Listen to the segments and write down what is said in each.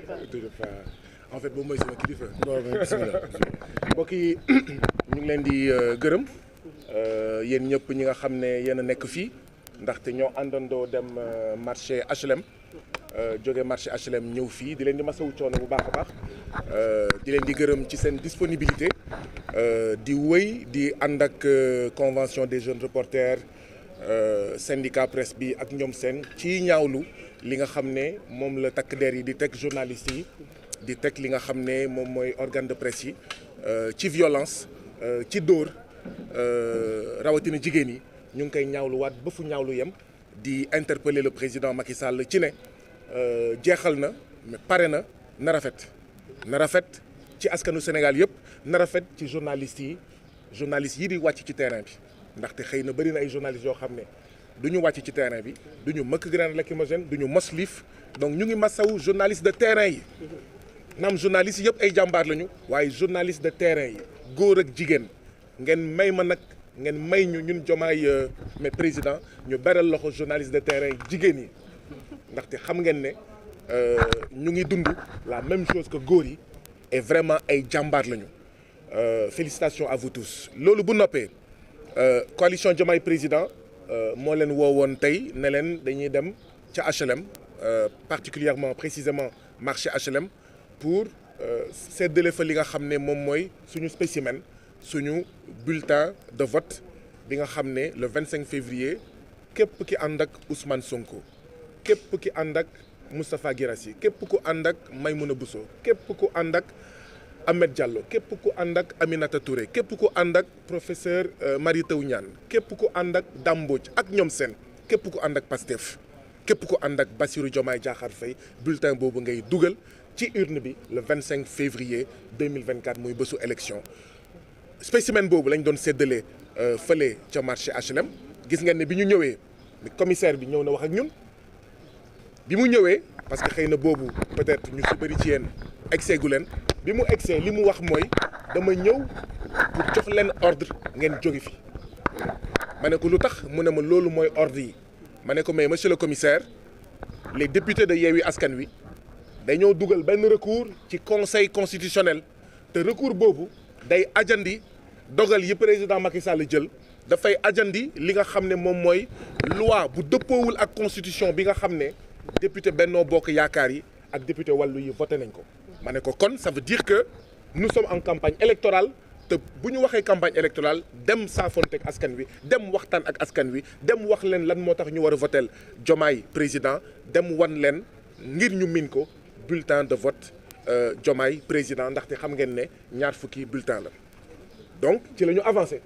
toujours pas en fait boobu mooy sama kilifa. bismillah mbokk yi ñu ngi leen di gërëm yéen ñëpp ñi nga xam ne yéen a nekk fii ndaxte ñoo àndandoo dem marché HLM jóge marché HLM ñëw fii di leen di masawu coono bu baax a baax di leen di gërëm ci seen disponibilité di wëy di ànd ak convention des jeunes reporters syndicat presse bi ak ñoom seen ci ñaawlu li nga xam ne moom la takk der yi di teg journalistes yi di teg li nga xam ne moom mooy organe de presse yi ci violence ci dóor rawatina jigéen yi ñu ngi koy ñaawluwaat ba fu ñaawlu yem di interpeller le président Macky Sall ci ne jeexal na mais pare na rafet ci askanu Sénégal yëpp na rafet ci journalistes yi di wàcc ci terrain bi ndaxte xëy na bëri na ay journalistes yoo xam ne du ñu wàcc ci terrain bi du ñu mëkk grenade lacrymogène du ñu mos liif donc ñu ngi masawu journaliste de terrain yi naam journalistes yëpp ay jàmbaar lañu waaye journaliste de terrain yi góor ak jigéen ngeen may ma nag ngeen may ñu ñun Diomaye mais président ñu beral loxo journaliste de terrain yi jigéen yi ndaxte xam ngeen ne ñu ngi dund la même chose que góor yi et vraiment ay jàmbaar lañu félicitations à vous tous. loolu bu noppee coalition Diomaye président moo leen woowoon tey ne leen dañuy dem ca HLM particulièrement précisément marché HLM pour séddale fa li nga xam ne moom mooy suñu spécimen suñu bulletin de vote bi nga xam ne le 25 février képp ki ànd ak Ousmane Sonko képp ki ànd ak Moustapha Guirassy képp ku ànd ak Maymouna Bousso képp ku ànd ak Ahmed Diallo képp ku ànd ak Aminata Touré képp ku ànd ak professeur Mary Teuw Niane képp ku ànd ak Dame Mbodj ak ñoom seen képp ku ànd ak Pastef képp ku ànd ak Bassirou Diomaye Diakhar Faye bulletin boobu ngay dugal ci urne bi le 25 février 2024 muy bésu élection spécimen boobu lañ doon séddale fële ca marché HLM gis ngeen ne bi ñu ñëwee commissaire bi ñëw na wax ak ñun bi mu ñëwee parce que xëy na boobu peut-être ñu si bëri ci yéen egsee gu leen bi mu egsee li mu wax mooy dama ñëw pour jox leen ordre ngeen jóge fi ma ne ko lu tax mu ne ma loolu mooy ordre yi ma ne ko mais monsieur le commissaire les députés de Yewwi Askan Wi dañoo dugal benn recours ci conseil constitutionnel te recours boobu day ajandi dogal yi président Macky Sall jël dafay ajandi li nga xam ne moom mooy loi bu dëppoowul ak constitution bi nga xam ne député Benno Bokk Yaakaar yi ak député wàllu yi voté nañ ko. ma ne ko kon ça veut dire que nous sommes en campagne électorale te bu ñu waxee campagne électorale dem saafonte ak askan wi dem waxtaan ak askan wi dem wax leen lan moo tax ñu war a votel Diomaye président dem wan leen ngir ñu min ko bulletin de vote Diomaye président ndaxte xam ngeen ne ñaar fukki bulletin la donc ci la ñu avancé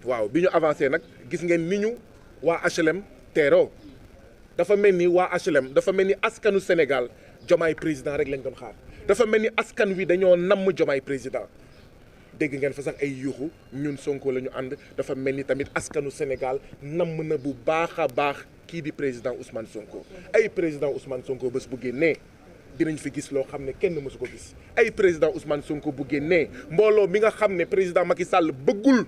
waaw bi ñu avancé nag gis ngeen ni ñu waa HLM teeroo dafa mel ni waa HLM dafa mel ni askanu Sénégal Diomaye président rek lañ doon xaar dafa mel ni askan wi dañoo namm Diomaye président dégg ngeen fa sax ay yuuxu ñun Sonko la ñu ànd dafa mel ni tamit askanu Sénégal namm na bu baax a baax kii di président Ousmane Sonko ay président Ousmane Sonko bés bu génnee dinañ fi gis loo xam ne kenn mësu ko gis ay président Ousmane Sonko bu génnee mbooloo mi nga xam ne président Macky Sall bëggul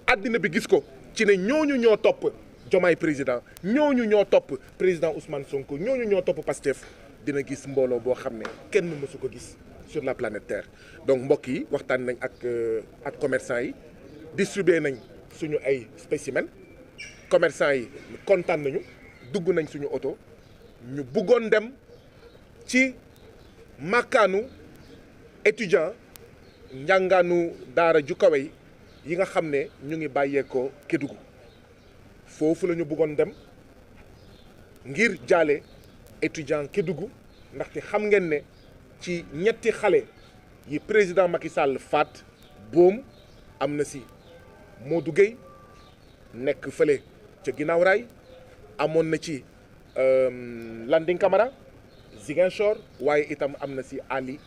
àddina bi gis ko ci ne ñooñu ñoo topp Diomaye président ñooñu ñoo topp président Ousmane Sonko ñooñu ñoo topp Pastef dina gis mbooloo boo xam ne kenn mësu ko gis sur la planète Terre. donc mbokk yi waxtaan nañ ak commerçant yi distribué nañ suñu ay spécimen commerçant yi kontaan nañu dugg nañ suñu oto ñu bëggoon dem ci màkkaanu étudiant njàngaanu daara ju kawe yi nga xam ne ñu ngi bàyyeekoo Kédougou foofu la ñu bëggoon dem ngir jaale étudiant Kédougou ndaxte xam ngeen ne ci ñetti xale yi président Macky Sall faat boom am na si Modou Gueye nekk fële ca ginnaaw raay amoon na ci Landing Camara Ziguinchor waaye itam am na si Ali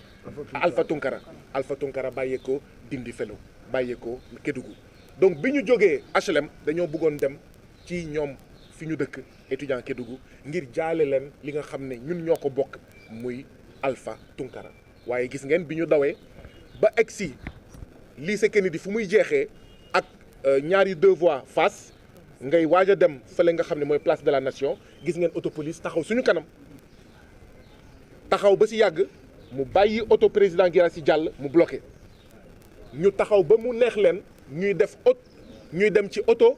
Alpha Tunkara bàyyeekoo Dindi Felo bàyyeekoo Kédougou donc bi ñu jógee HLM dañoo bëggoon dem ci ñoom fi ñu dëkk étudiant Kédougou ngir jaale leen li nga xam ne ñun ñoo ko bokk muy Alpha Tunkara waaye gis ngeen bi ñu dawee ba egsi lycée Kennedy fu muy jeexee ak ñaari deux voies face ngay waaj a dem fële nga xam ne mooy place de la nation gis ngeen autopolice taxaw suñu kanam taxaw ba si yàgg mu bàyyi oto président Guirassy jàll mu bloqué ñu taxaw ba mu neex leen ñuy dem ci oto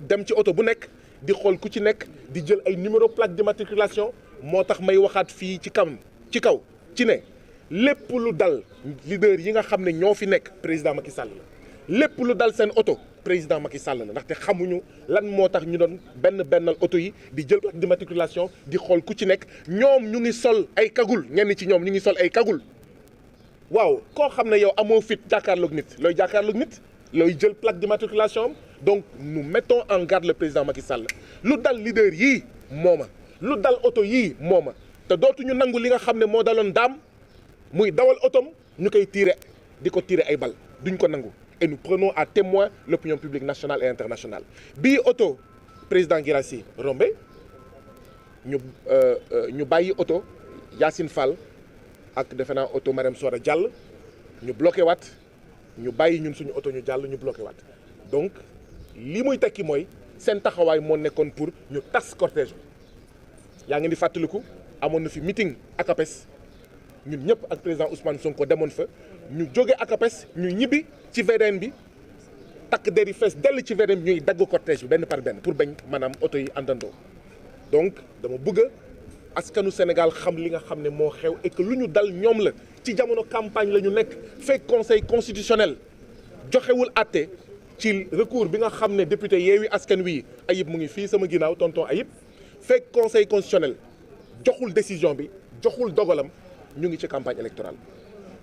dem ci oto bu nekk di xool ku ci nekk di jël ay numéro plaque d'immatriculation moo tax may waxaat fii ci kaw ci ne lépp lu dal leader yi nga xam ne ñoo fi nekk président Macky Sall la lépp lu dal seen oto président Macky Sall la ndaxte xamuñu lan moo tax ñu doon bennal oto yi di jël plaque d'immatriculation di xool ku ci nekk ñoom ñu ngi sol ay kagul ñenn ci ñoom ñu ngi sol ay kagul waaw koo xam ne yow amoo fit jàkkaarloog nit looy jël plaque d'immatriculation donc nous mettons en garde le président Macky Sall lu dal leader yii mooma lu dal oto yii mooma te dootuñu nangu li nga xam ne moo daloon daam muy dawal otom ñu koy di ko tirer ay bal duñ ko nangu et nous prenons à témoin l'opinion publique nationale et internationale bii oto président Guirassy rombe ñu bàyyi oto Yacine Fall ak defe naa oto Marème Soda jàll ñu bloqué waat ñu bàyyi ñun suñu oto ñu jàll ñu bloqué waat donc li muy tekki mooy seen taxawaay moo nekkoon pour ñu tas cortège bi yaa ngi di fàttaliku amoon na fi meeting ACAPES ñun ñëpp ak président Ousmane Sonko demoon fa ñu jóge ACAPES ñu ñibbi ci VDN bi takk der yi fees dell ci VDN bi ñuy dagg cortège bi benn par benn pour bañ maanaam oto yi àndandoo donc dama bëgg askanu Sénégal xam li nga xam ne moo xew et que lu ñu dal ñoom la ci jamono campagne la ñu nekk fekk conseil constitutionnel joxewul àtte ci recours bi nga xam ne député Yewwi Askan Wi Ayib mu ngi fii sama ginnaaw tonton Ayib fekk conseil constitutionnel joxul décision bi joxul dogalam ñu ngi ci campagne électorale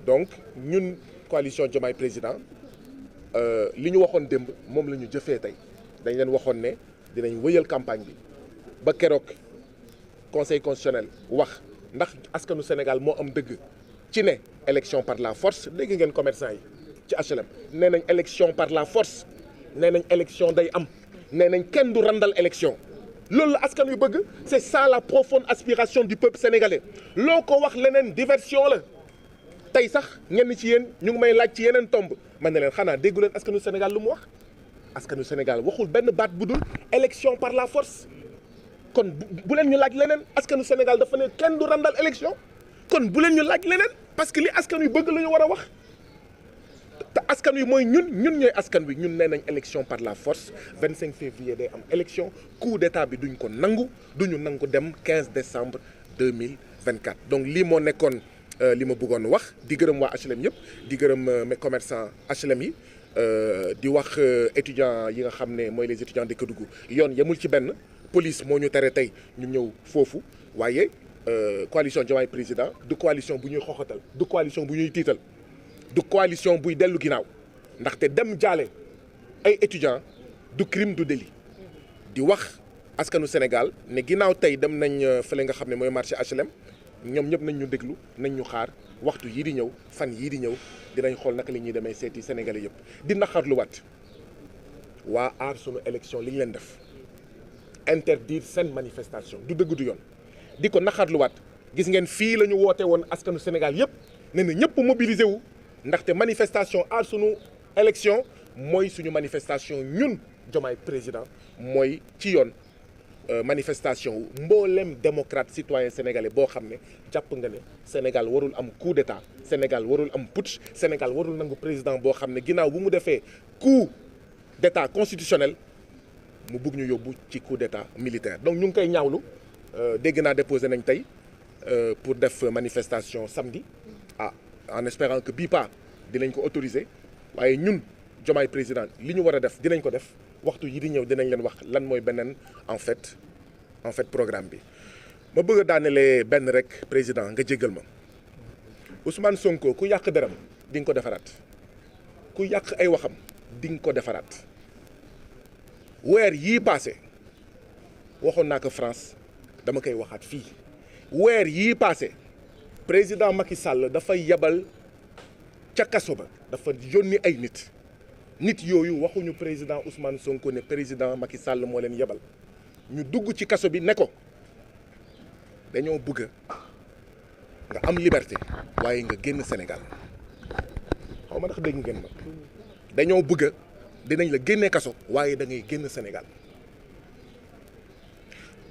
donc ñun coalition Diomaye Président li ñu waxoon démb moom la ñu jëfee tey dañ leen waxoon ne dinañ wëyal campagne bi ba keroog conseil constitutionnel wax ndax askanu Sénégal moo am dëgg ci ne élection par la force dégg ngeen commerçant yi ci HLM nee nañ élection par la force nee nañ élection day am nee nañ kenn du randal élection loolu la askan wi bëgg c'est ça la profonde aspiration du peuple sénégalais loo ko wax leneen diversion la tey sax ñenn ci yéen ñu ngi may laaj ci yeneen tomb man ne leen xanaa déggu leen askanu Sénégal lu mu wax askanu Sénégal waxul benn baat bu dul élection par la force kon bu leen ñu laaj leneen askanu Sénégal dafa ne kenn du randal élection kon bu leen ñu laaj leneen parce que li askan wi bëgg la ñu war a wax te askan wi mooy ñun ñooy askan wi ñun nee nañ élection par la force 25 février day am élection coup d'état bi duñ ko nangu duñu nangu dem 15 décembre 2024 donc lii moo nekkoon li ma bëggoon wax di gërëm waa HLM yëpp di gërëm mes commerçants HLM yi di wax étudiants yi nga xam ne mooy les étudiants de Kédougou yoon yemul ci benn police moo ñu tere tey ñu ñëw foofu waaye coalition Diomaye Président du coalition bu ñuy xoxatal du coalition bu ñuy tiital du coalition buy dellu ginnaaw ndaxte dem jaale ay étudiants du crime du délit di wax askanu Sénégal ne ginnaaw tey dem nañ fële nga xam ne mooy marché HLM ñoom ñëpp nañ ñu déglu nañ ñu xaar waxtu yii di ñëw fan yii di ñëw dinañ xool naka la ñuy demee seeti Sénégalais yëpp di naqarluwaat waa aar sunu élection li ñu leen def interdire seen manifestation du dëgg du yoon di ko naqarluwaat gis ngeen fii la ñu woote woon askanu Sénégal yëpp ne na ñëpp mobiliser wu ndaxte manifestation aar sunu élection mooy suñu manifestation ñun Diomaye Président mooy ci yoon manifestation wu mboolem démocrate citoyen sénégalais boo xam ne jàpp nga ne Sénégal warul am coup d'état Sénégal warul am putsch Sénégal warul nangu président boo xam ne ginnaaw bu mu defee coup d'état constitutionnel mu bugg ñu yóbbu ci coup d'état militaire donc ñu ngi koy ñaawlu dégg naa déposé nañ tey pour def manifestation samedi en espérant que bii pas dinañ ko autoriser waaye ñun Diomaye Président li ñu war a def dinañ ko def waxtu yi di ñëw dinañ leen wax lan mooy beneen en fait programme bi ma bëgg a daanelee benn rek président nga jéggal ma Ousmane Sonko ku yàq deram di nga ko defaraat ku yàq ay waxam di nga ko defaraat weer yii passé waxoon naa ko France dama koy waxaat fii weer yii passé président Macky Sall dafa yebal ca kaso ba dafa yónni ay nit yooyu waxuñu président Ousmane Sonko ne président Macky Sall moo leen yebal ñu dugg ci kaso bi ne ko dañoo bëgg nga am liberté waaye nga génn Sénégal xaw ma ndax dégg ngeen ma dañoo bëgg dinañ la génnee kaso waaye da ngay génn Sénégal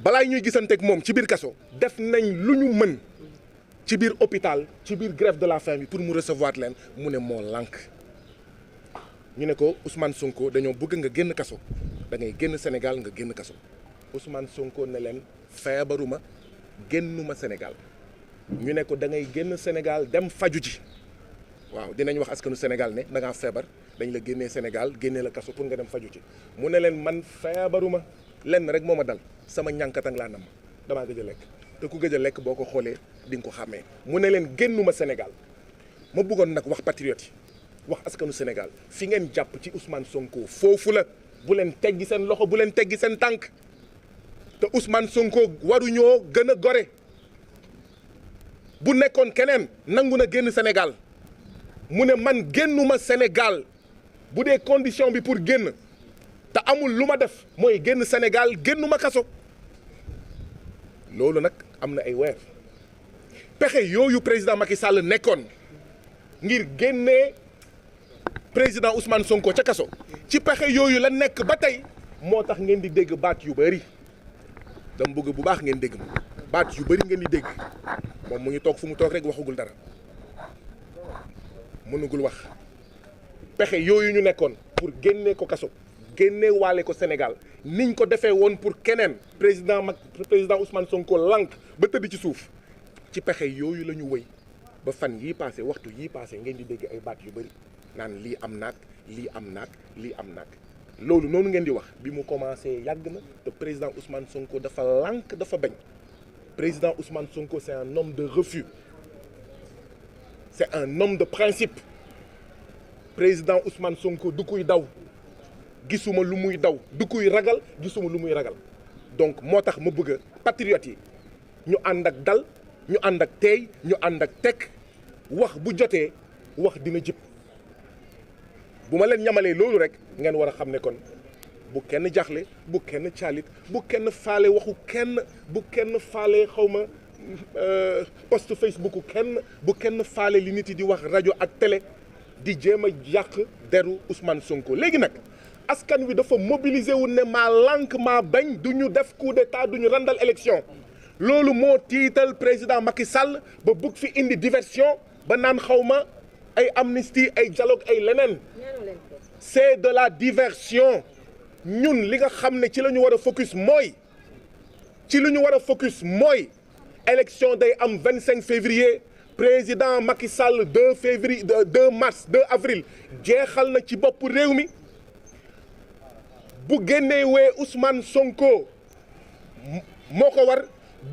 balaa ñuy gisanteeg moom ci biir kaso def nañ lu ñu mën ci biir hôpital ci biir grève de la faim bi pour mu recevoir leen mu ne moo lànk. ñu ne ko Ousmane Sonko dañoo bëgg nga génn kaso da ngay génn Sénégal nga génn kaso Ousmane Sonko ne leen feebaruma génnuma Sénégal. ñu ne ko da ngay génn Sénégal dem faju ji waaw dinañ wax askanu Sénégal ne da ngaa feebar dañ la génnee Sénégal génnee la kaso pour nga dem faju ji mu ne leen man feebaruma lenn rek moo ma dal sama ñànkatang laa nam damaa gëj a lekk te ku gëj a lekk boo ko xoolee di nga ko xàmmee. mu ne leen génnuma Sénégal ma bëggoon nag wax patriote yi wax askanu Sénégal fi ngeen jàpp ci Ousmane Sonko foofu la bu leen teggi seen loxo bu leen teggi seen tànk te Ousmane Sonko waruñoo gën a gore. bu nekkoon keneen nangu na génn Sénégal mu ne man génnuma Sénégal bu dee condition bi pour génn te amul lu ma def mooy génn Sénégal génnuma kaso loolu nag am na ay weer pexe yooyu président Macky Sall nekkoon ngir génnee président Ousmane Sonko ca kaso ci pexe yooyu la nekk ba tey moo tax ngeen di dégg baat yu bari dama bëgg bu baax ngeen dégg ma baat yu bari ngeen di dégg moom mu ngi toog fu mu toog rek waxagul dara mënugul wax pexe yooyu ñu nekkoon pour génnee ko kaso génnee waale ko Sénégal niñ ko defee woon pour keneen président Ousmane Sonko lank ba tëdd ci suuf ci pexe yooyu la ñu wëy ba fan yii passé waxtu yii passé ngeen di dégg ay baat yu bari naan lii am naag lii am naag lii am naag loolu noonu ngeen di wax bi mu commencé yàgg na te président Ousmane Sonko dafa lank dafa bañ. Président Ousmane Sonko, c'est un homme de refus. C'est un homme de principe. Président Ousmane Sonko du kuy daw gisuma lu muy daw du kuy ragal gisuma lu muy ragal donc moo tax ma bëgg patriotes yi ñu ànd ak dal ñu ànd ak teey ñu ànd ak tekk wax bu jotee wax dina jib bu ma leen ñamalee loolu rek ngeen war a xam ne kon bu kenn jaxle bu kenn caalit bu kenn faale waxu kenn bu kenn faale xawma post Facebook kenn bu kenn faale li nit yi di wax rajo ak télé di jéem a yàq deru Ousmane Sonko. léegi nag askan wi dafa mobiliser wu ne maa lànk maa bañ du ñu def coup d'état du ñu randal élection loolu moo tiital président Macky Sall ba bëgg fi indi diversion ba naan xawma ay amnistie ay dialogue ay leneen c'est de la diversion. ñun li nga xam ne ci la ñu war a focus mooy élection day am 25 février président Macky Sall 2 mars 2 avril jeexal na ci bopp réew mi bu génnewee Ousmane Sonko moo ko war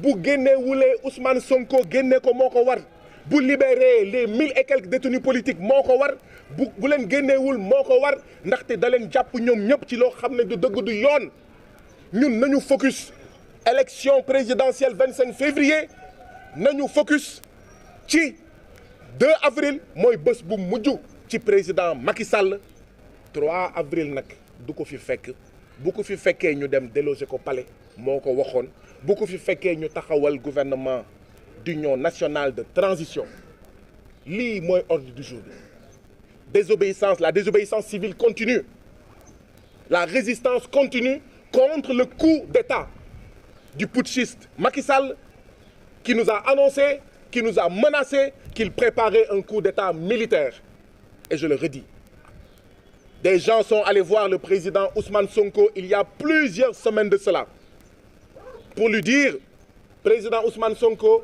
bu génnewulee Ousmane Sonko génne ko moo ko war bu libérer les 1000 et quelques détenus politiques moo ko war bu leen génneewul moo ko war ndaxte da leen jàpp ñoom ñëpp ci loo xam ne du dëgg du yoon ñun nañu focus élection présidentielle 25 février nañu focus ci 2 avril mooy bés bu mujj ci président Macky Sall 3 avril nag du ko fi fekk bu ko fi fekkee ñu dem déloger ko palais moo ko waxoon bu ko fi fekkee ñu taxawal gouvernement d'union nationale de transition lii mooy ordre du jour bi la désobéissance civile continue la résistance continue contre le coup d'État du putschiste Macky Sall qui nous a annoncé, qui nous a menacé qu'il préparait un coup d'État militaire. Et je le redis, des gens sont allés voir le président Ousmane Sonko il y a plusieurs semaines de cela pour lui dire, président Ousmane Sonko,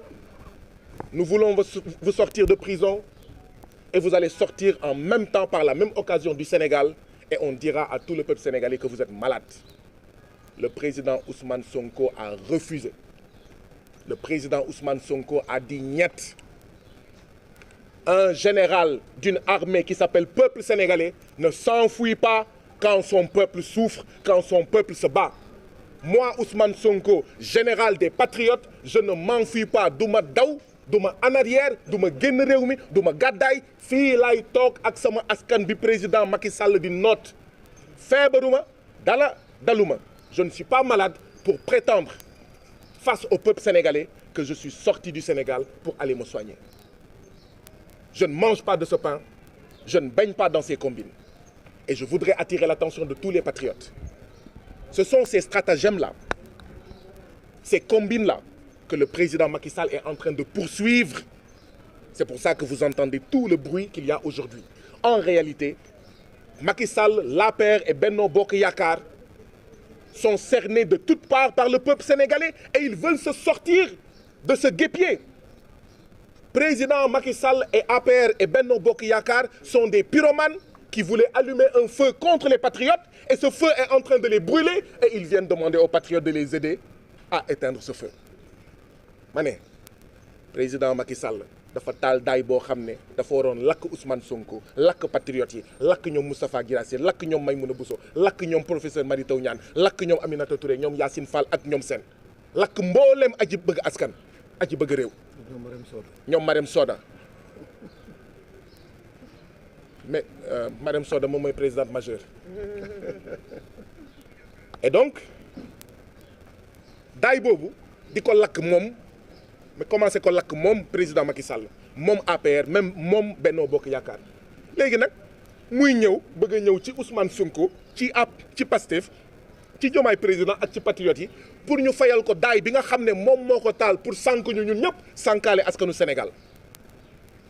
nous voulons vous sortir de prison et vous allez sortir en même temps par la même occasion du Sénégal et on dira à tout le peuple sénégalais que vous êtes malade. Le président Ousmane Sonko a refusé. Le président Ousmane Sonko a dit niet. Un général d'une armée qui s'appelle peuple sénégalais ne s'enfuit pas quand son peuple souffre, quand son peuple se bat. Moi, Ousmane Sonko, général des patriotes, je ne m'enfuis pas. Duma daw, duma en arrière, duma génn réew mi, duma gàddaay fii laay toog ak sama askan bi président Macky Sall di noot. Feebaruma, daluma. Je ne suis pas malade pour prétendre face au peuple sénégalais que je suis sorti du Sénégal pour aller me soigner. Je ne mange pas de ce pain, je ne baigne pas dans ces combines. Et je voudrais attirer l'attention de tous les patriotes. Ce sont ces stratagèmes-là, ces combines-là, que le président Macky Sall est en train de poursuivre C'est pour ça que vous entendez tout le bruit qu'il y a aujourd'hui. En réalité, Macky Sall, l'APR et Benno Bokk Yakaar sont cernés de toutes parts par le peuple sénégalais et ils veulent se sortir de ce guêpier. Président Macky Sall et APR et Benno Bokk Yakaar sont des pyromanes qui voulaient allumer un feu contre les patriotes et ce feu est en train de les brûler et ils viennent demander aux patriotes de les aider à éteindre ce feu. Ma ne président Macky Sall dafa taal daay boo xam ne dafa waroon lakk Ousmane Sonko lakk patriotes yi lakk ñoom Moustapha Guirassy lakk ñoom Maïmouna Bousso lakk ñoom professeur Mary Teuw Niane lakk ñoom Aminata Touré ñoom Yacine Fall ak ñoom seen lakk mboolem aji bëgg askan aji bëgg réew ñoom Marème Soda mais Marème Soda moom mooy présidente majeure et donc daay boobu di ko lakk moom mais commencé ko lakk moom président Macky Sall moom APR même moom Benno Bokk Yaakaar léegi nag muy ñëw bëgg a ñëw ci Ousmane Sonko ci ci Pastef ci Diomaye président ak ci patriotes yi pour ñu fayal ko daay bi nga xam ne moom moo ko taal pour sànk ñu ñun ñëpp sànkaale askanu Sénégal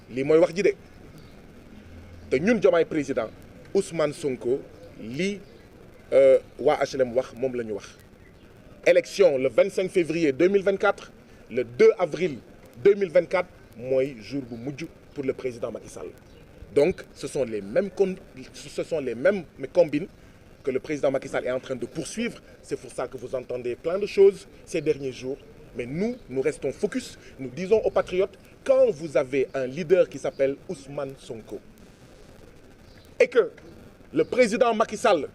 lii mooy wax ji de te ñun Diomaye président Ousmane Sonko lii waa HLM wax moom la ñu wax. Élection le 25 février 2024 le 2 avril 2024 mooy jour bu mujj pour le président Macky Sall donc ce sont les mêmes combines que le président Macky Sall est en train de poursuivre. C'est pour ça que vous entendez plein de choses ces derniers jours. Mais nous restons focus. Nous disons aux patriotes, quand vous avez un leader qui s'appelle Ousmane Sonko et que le président Macky Sall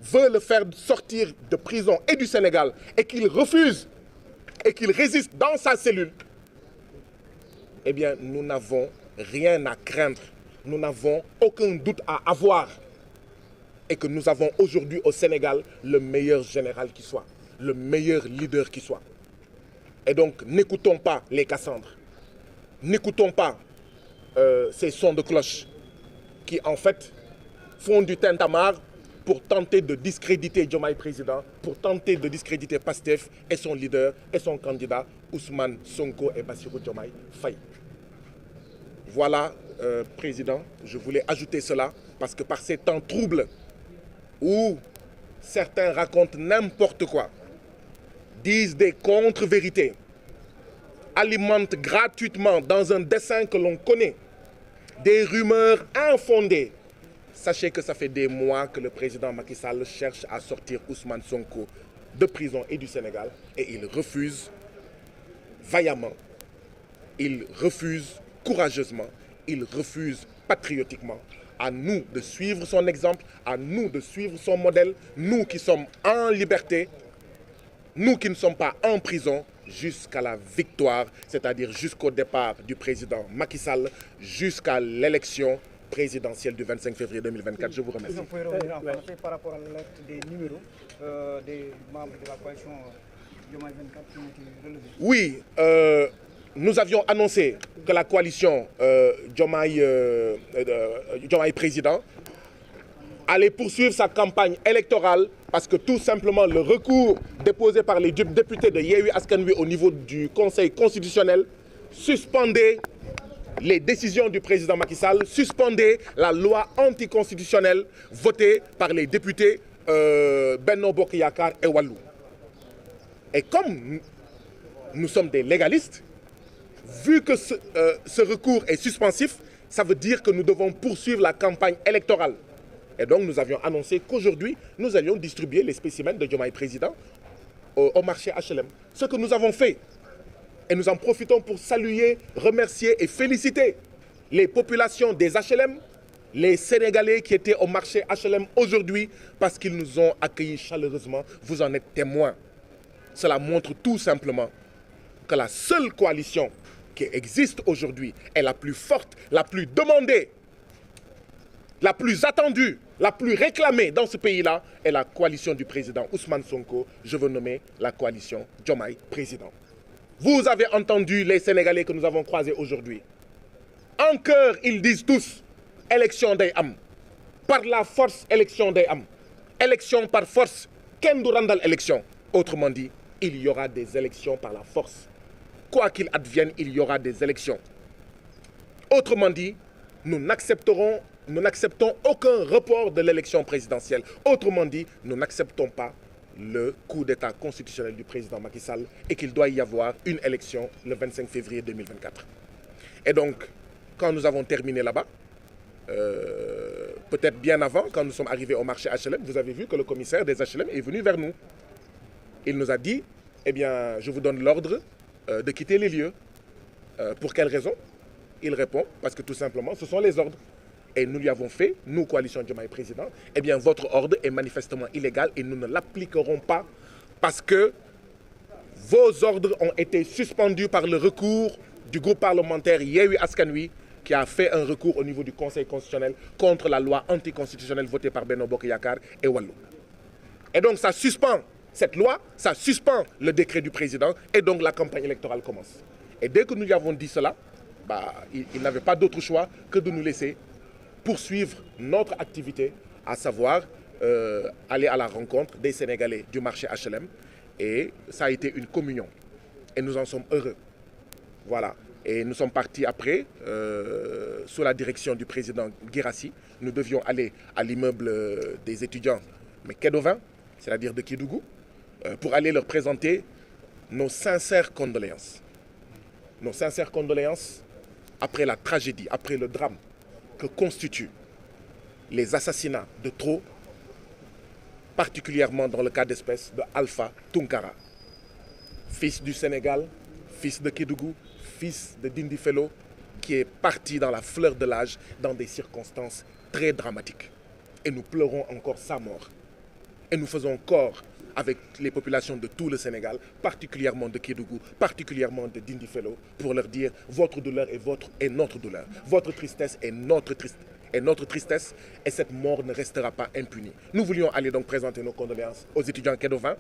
veut le faire sortir de prison et du Sénégal et qu'il refuse et qu'il résiste dans sa cellule, eh bien, nous n'avons rien à craindre. Nous n'avons aucun doute à avoir. Et que nous avons aujourd'hui au Sénégal le meilleur général qui soit, le meilleur leader qui soit. Et donc, n'écoutons pas les Cassandres. N'écoutons pas ces sons de cloche qui, en fait, font du tintamarre pour tenter de discréditer Diomaye président, pour tenter de discréditer Pastef et son leader et son candidat Ousmane Sonko et Bassirou Diomaye Faye. Voilà, Président, je voulais ajouter cela parce que par ces temps troubles où certains racontent n'importe quoi, disent des contre-vérités, alimentent gratuitement dans un dessein que l'on connaît des rumeurs infondées. Sachez que ça fait des mois que le président Macky Sall cherche à sortir Ousmane Sonko de prison et du Sénégal et il refuse vaillamment, il refuse courageusement, il refuse patriotiquement. À nous de suivre son exemple, à nous de suivre son modèle, nous qui sommes en liberté, nous qui ne sommes pas en prison, jusqu'à la victoire, c'est-à-dire jusqu'au départ du président Macky Sall, jusqu'à l'élection présidentielle du 25 février 2024. Je vous remercie. Vous pouvez revenir en français par rapport à l'alerte des numéros des membres de la coalition Diomaye 24 qui ont été relevés. Oui, nous avions annoncé que la coalition Diomaye président allait poursuivre sa campagne électorale parce que tout simplement le recours déposé par les députés de Yewwi Askan Wi au niveau du Conseil constitutionnel suspendait les décisions du président Macky Sall, suspendait la loi anticonstitutionnelle votée par les députés Benno Bokk Yakaar et Wallu. Et comme nous sommes des légalistes, vu que ce recours est suspensif, ça veut dire que nous devons poursuivre la campagne électorale. Et donc nous avions annoncé qu'aujourd'hui, nous allions distribuer les spécimens de Diomaye président au marché HLM. Ce que nous avons fait. Et nous en profitons pour saluer, remercier et féliciter les populations des HLM, les Sénégalais qui étaient au marché HLM aujourd'hui parce qu'ils nous ont accueillis chaleureusement. Vous en êtes témoins. Cela montre tout simplement que la seule coalition qui existe aujourd'hui est la plus forte, la plus demandée, la plus attendue, la plus réclamée dans ce pays-là est la coalition du président Ousmane Sonko. Je veux nommer la coalition Diomaye président. Vous avez entendu les Sénégalais que nous avons croisés aujourd'hui. En chœur, ils disent tous, élection day am. Par la force, élection day am. Élection par force, ken du randal élection. Autrement dit, il y aura des élections par la force. Quoi qu'il advienne, il y aura des élections. Autrement dit, nous n'acceptons aucun report de l'élection présidentielle. Autrement dit, nous n'acceptons pas le coup d'État constitutionnel du président Macky Sall et qu'il doit y avoir une élection le 25 février 2024. Et donc, quand nous avons terminé là-bas, peut-être bien avant, quand nous sommes arrivés au marché HLM, vous avez vu que le commissaire des HLM est venu vers nous. Il nous a dit, eh bien, je vous donne l'ordre de quitter les lieux. Pour quelle raison? Il répond, parce que tout simplement, ce sont les ordres. Et nous lui avons fait, nous, Coalition Diomaye Président, eh bien, votre ordre est manifestement illégal et nous ne l'appliquerons pas parce que vos ordres ont été suspendus par le recours du groupe parlementaire Yewwi Askan Wi qui a fait un recours au niveau du Conseil constitutionnel contre la loi anticonstitutionnelle votée par Benno Bokk Yakaar et Wallu. Et donc, ça suspend cette loi, ça suspend le décret du président et donc la campagne électorale commence. Et dès que nous lui avons dit cela, il n'avait pas d'autre choix que de nous laisser poursuivre notre activité, à savoir aller à la rencontre des Sénégalais du marché HLM. Et ça a été une communion. Et nous en sommes heureux. Voilà. Et nous sommes partis après, sous la direction du président Guirassy. Nous devions aller à l'immeuble des étudiants, mais Kédovin, c'est-à-dire de Kédougou, pour aller leur présenter nos sincères condoléances. Nos sincères condoléances après la tragédie, après le drame que constituent les assassinats de trop, particulièrement dans le cas d'espèce de Alpha Tunkara, fils du Sénégal, fils de Kédougou, fils de Dindi Fellow, qui est parti dans la fleur de l'âge dans des circonstances très dramatiques. Et nous pleurons encore sa mort. Et nous faisons corps avec les populations de tout le Sénégal, particulièrement de Kédougou, particulièrement de Dindi Fellow, pour leur dire votre douleur est notre douleur, votre tristesse est notre tristesse, et cette mort ne restera pas impunie. Nous voulions aller donc présenter nos condoléances aux étudiants Kédovin,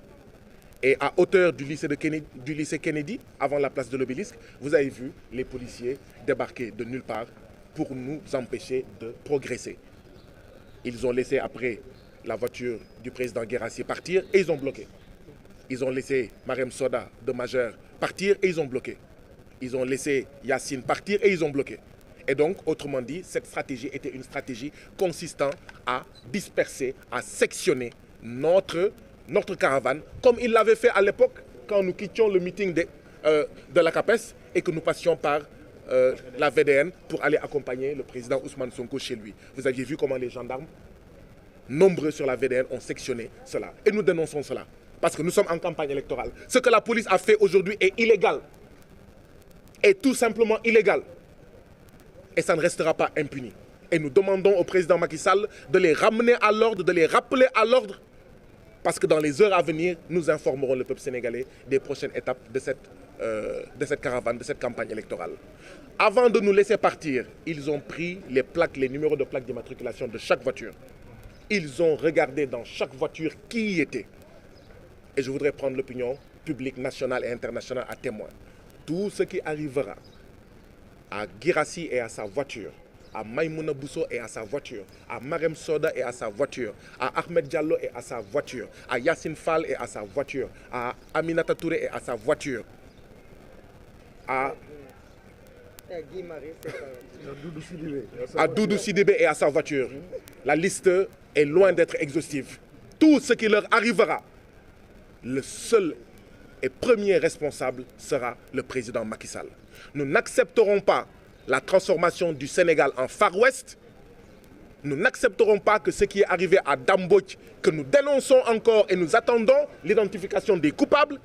et à hauteur du lycée Kennedy, avant la place de l'Obélisque, vous avez vu les policiers débarquer de nulle part pour nous empêcher de progresser. Ils ont laissé après la voiture du président Guirassy partir et ils ont bloqué. Ils ont laissé Marem Soda de Majeur partir et ils ont bloqué. Ils ont laissé Yacine partir et ils ont bloqué. Et donc, autrement dit, cette stratégie était une stratégie consistant à disperser, à sectionner notre caravane, comme il l'avait fait à l'époque quand nous quittions le meeting de la CAPES et que nous passions par la VDN pour aller accompagner le président Ousmane Sonko chez lui. Vous aviez vu comment les gendarmes nombreux sur la VDN ont sectionné cela. Et nous dénonçons cela. Parce que nous sommes en campagne électorale. Ce que la police a fait aujourd'hui est illégal. Est tout simplement illégal. Et ça ne restera pas impuni. Et nous demandons au président Macky Sall de les ramener à l'ordre, de les rappeler à l'ordre. Parce que dans les heures à venir, nous informerons le peuple sénégalais des prochaines étapes de cette caravane, de cette campagne électorale. Avant de nous laisser partir, ils ont pris les numéros de plaques d'immatriculation de chaque voiture. Ils ont regardé dans chaque voiture qui y était. Et je voudrais prendre l'opinion publique nationale et internationale à témoin. Tout ce qui arrivera à Guirassy et à sa voiture, à Maïmouna Bousso et à sa voiture, à Marem Soda et à sa voiture, à Ahmed Diallo et à sa voiture, à Yacine Fall et à sa voiture, à Aminata Touré et à sa voiture, à Doudou Sidibé et à sa voiture. La liste est loin d'être exhaustive. Tout ce qui leur arrivera, le seul et premier responsable sera le président Macky Sall. Nous n'accepterons pas la transformation du Sénégal en Far West. Nous n'accepterons pas que ce qui est arrivé à Dambodj, que nous dénonçons encore et nous attendons l'identification des coupables,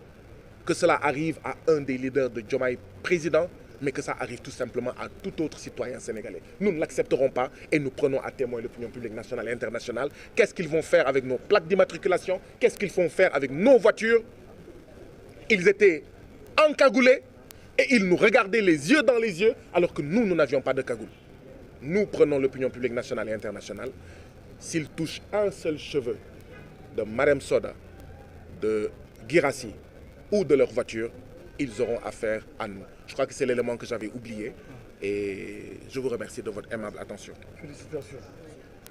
que cela arrive à un des leaders de Diomaye président, mais que ça arrive tout simplement à tout autre citoyen sénégalais. Nous ne l'accepterons pas et nous prenons à témoin l'opinion publique nationale et internationale. Qu'est-ce qu'ils vont faire avec nos plaques d'immatriculation? Qu'est-ce qu'ils vont faire avec nos voitures? Ils étaient encagoulés et ils nous regardaient les yeux dans les yeux alors que nous n'avions pas de cagoule. Nous prenons l'opinion publique nationale et internationale. S'ils touchent un seul cheveu de Marem Soda, de Guirassy ou de leur voiture, ils auront affaire à nous. Je crois que c'est l'élément que j'avais oublié et je vous remercie de votre aimable attention. Félicitations.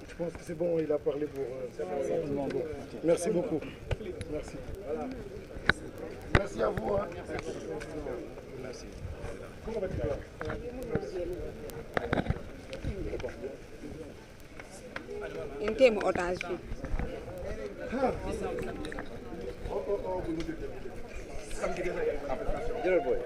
Je pense que c'est bon, il a parlé pour... Merci beaucoup. Merci. Merci à vous. Merci. Comment vas-tu? ñu téye ma otage fii. jërëjëf boy.